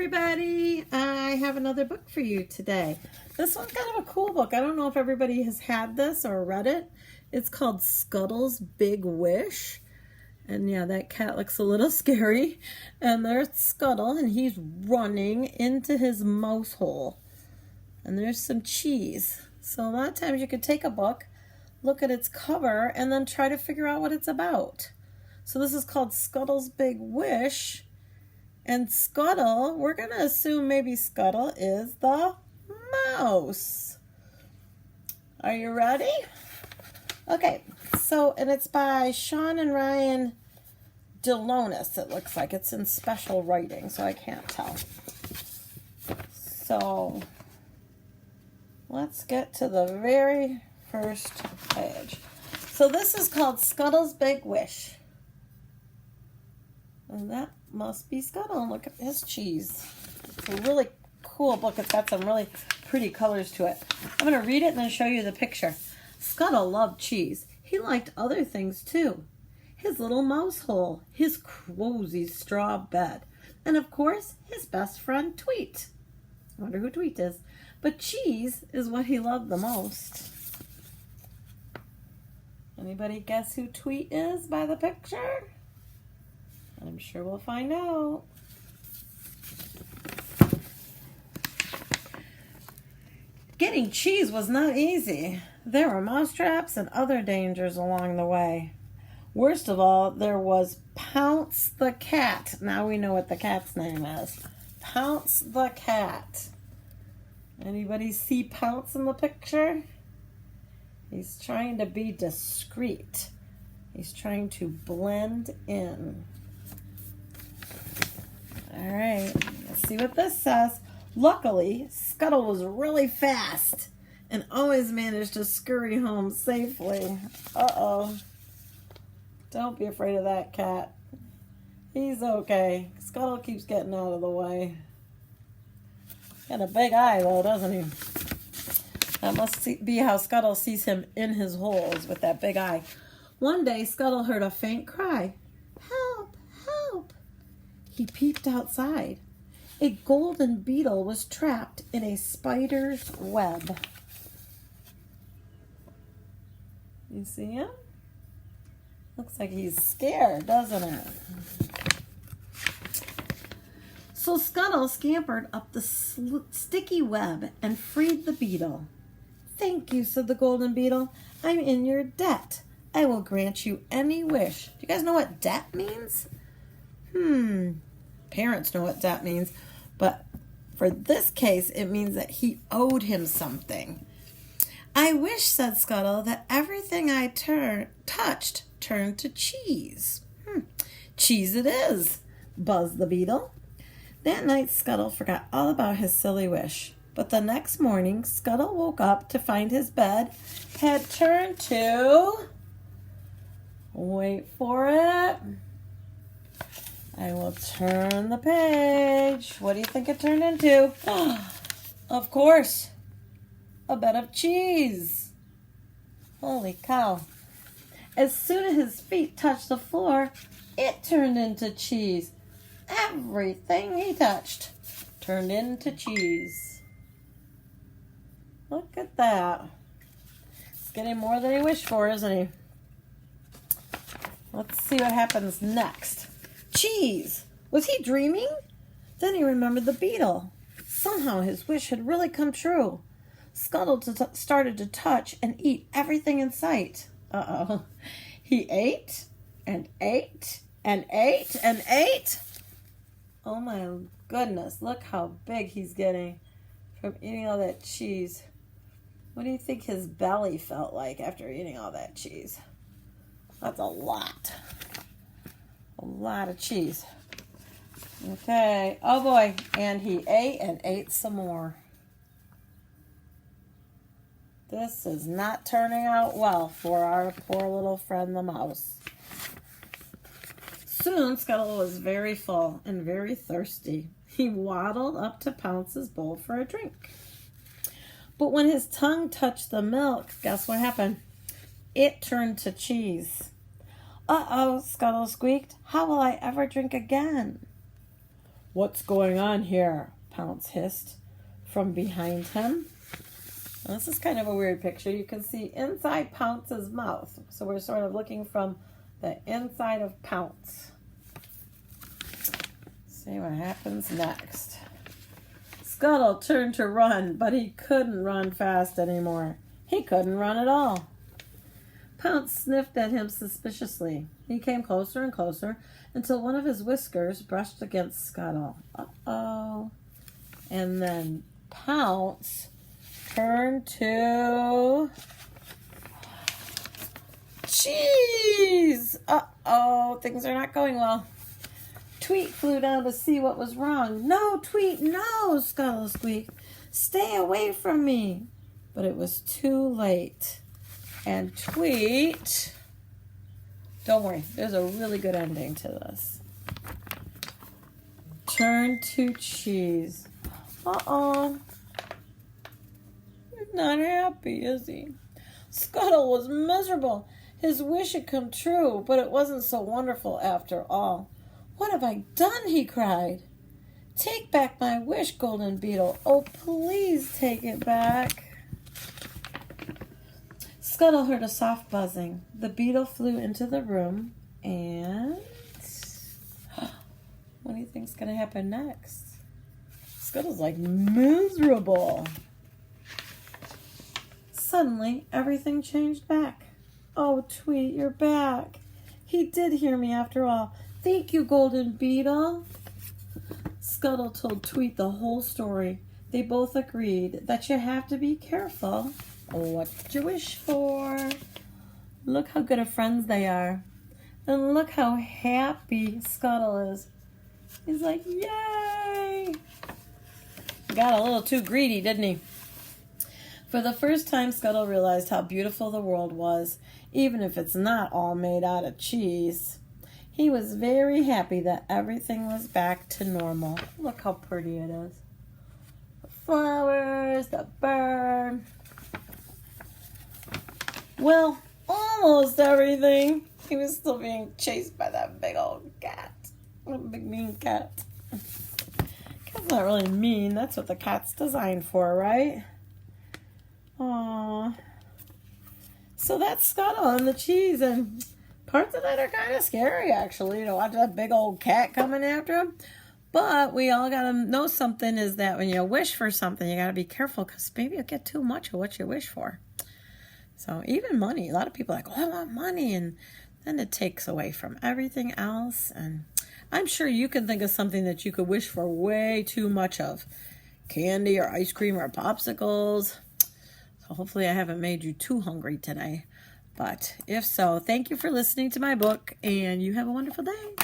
everybody, I have another book for you today. This one's kind of a cool book. I don't know if everybody has had this or read it. It's called Scuttles Big Wish. And yeah, that cat looks a little scary. And there's Scuttle, and he's running into his mouse hole. And there's some cheese. So a lot of times you could take a book, look at its cover, and then try to figure out what it's about. So this is called Scuttles Big Wish. And Scuttle, we're going to assume maybe Scuttle is the mouse. Are you ready? Okay, so, and it's by Sean and Ryan Delonis, it looks like. It's in special writing, so I can't tell. So, let's get to the very first page. So this is called Scuttle's Big Wish. And that must be Scuttle. Look at his cheese. It's a really cool book. It's got some really pretty colors to it. I'm going to read it and then show you the picture. Scuttle loved cheese. He liked other things too. His little mouse hole, his cozy straw bed, and of course, his best friend Tweet. I wonder who Tweet is. But cheese is what he loved the most. Anybody guess who Tweet is by the picture? I'm sure we'll find out. Getting cheese was not easy. There were mouse traps and other dangers along the way. Worst of all, there was Pounce the cat. Now we know what the cat's name is. Pounce the cat. Anybody see Pounce in the picture? He's trying to be discreet. He's trying to blend in. All right, let's see what this says. Luckily, Scuttle was really fast and always managed to scurry home safely. Uh-oh. Don't be afraid of that cat. He's okay. Scuttle keeps getting out of the way. Got a big eye, though, doesn't he? That must be how Scuttle sees him in his holes with that big eye. One day, Scuttle heard a faint cry. Help! Help! He peeped outside. A golden beetle was trapped in a spider's web. You see him? Looks like he's scared, doesn't it? So Scuttle scampered up the sticky web and freed the beetle. Thank you, said the golden beetle. I'm in your debt. I will grant you any wish. Do you guys know what debt means? Parents know what debt means. But for this case, it means that he owed him something. I wish, said Scuttle, that everything I touched turned to cheese. Cheese it is, buzzed the beetle. That night, Scuttle forgot all about his silly wish. But the next morning, Scuttle woke up to find his bed had turned to... Wait for it. I will turn the page. What do you think it turned into? Of course, a bed of cheese. Holy cow. As soon as his feet touched the floor, it turned into cheese. Everything he touched turned into cheese. Look at that. He's getting more than he wished for, isn't he? Let's see what happens next. Cheese! Was he dreaming? Then he remembered the beetle. Somehow his wish had really come true. Scuttle started to touch and eat everything in sight. Uh-oh. He ate and ate and ate and ate. Oh my goodness, look how big he's getting from eating all that cheese. What do you think his belly felt like after eating all that cheese? That's a lot. A lot of cheese. Okay. Oh boy. And he ate and ate some more. This is not turning out well for our poor little friend the mouse. Soon Scuttle was very full and very thirsty. He waddled up to Pounce's bowl for a drink. But when his tongue touched the milk, guess what happened? It turned to cheese. Uh-oh, Scuttle squeaked. How will I ever drink again? "What's going on here?" Pounce hissed from behind him. Now, this is kind of a weird picture. You can see inside Pounce's mouth. So we're sort of looking from the inside of Pounce. See what happens next. Scuttle turned to run, but he couldn't run fast anymore. He couldn't run at all. Pounce sniffed at him suspiciously. He came closer and closer until one of his whiskers brushed against Scuttle. Uh-oh. And then Pounce turned to cheese. Uh-oh, things are not going well. Tweet flew down to see what was wrong. "No, Tweet, no," Scuttle squeaked. "Stay away from me." But it was too late. And Tweet, don't worry, there's a really good ending to this. Turned to cheese. Uh-oh. He's not happy, is he? Scuttle was miserable. His wish had come true, but it wasn't so wonderful after all. "What have I done?" he cried. "Take back my wish, Golden Beetle. Oh, please take it back." Scuttle heard a soft buzzing. The beetle flew into the room, and what do you think's going to happen next? Scuttle's like miserable. Suddenly, everything changed back. "Oh, Tweet, you're back. He did hear me after all. Thank you, Golden Beetle." Scuttle told Tweet the whole story. They both agreed that you have to be careful what you wish for. Look how good of friends they are. And look how happy Scuttle is. He's like, "Yay!" Got a little too greedy, didn't he? For the first time, Scuttle realized how beautiful the world was, even if it's not all made out of cheese. He was very happy that everything was back to normal. Look how pretty it is. The flowers, the bird. Well, almost everything. He was still being chased by that big old cat. A big mean cat. Cat's not really mean. That's what the cat's designed for, right? Aww. So that's Scuttle and the cheese, and parts of that are kind of scary, actually, to watch that big old cat coming after him. But we all got to know something is that when you wish for something, you got to be careful, because maybe you'll get too much of what you wish for. So even money, a lot of people are like, "Oh, I want money," and then it takes away from everything else. And I'm sure you can think of something that you could wish for way too much of. Candy or ice cream or popsicles. So hopefully I haven't made you too hungry today. But if so, thank you for listening to my book, and you have a wonderful day.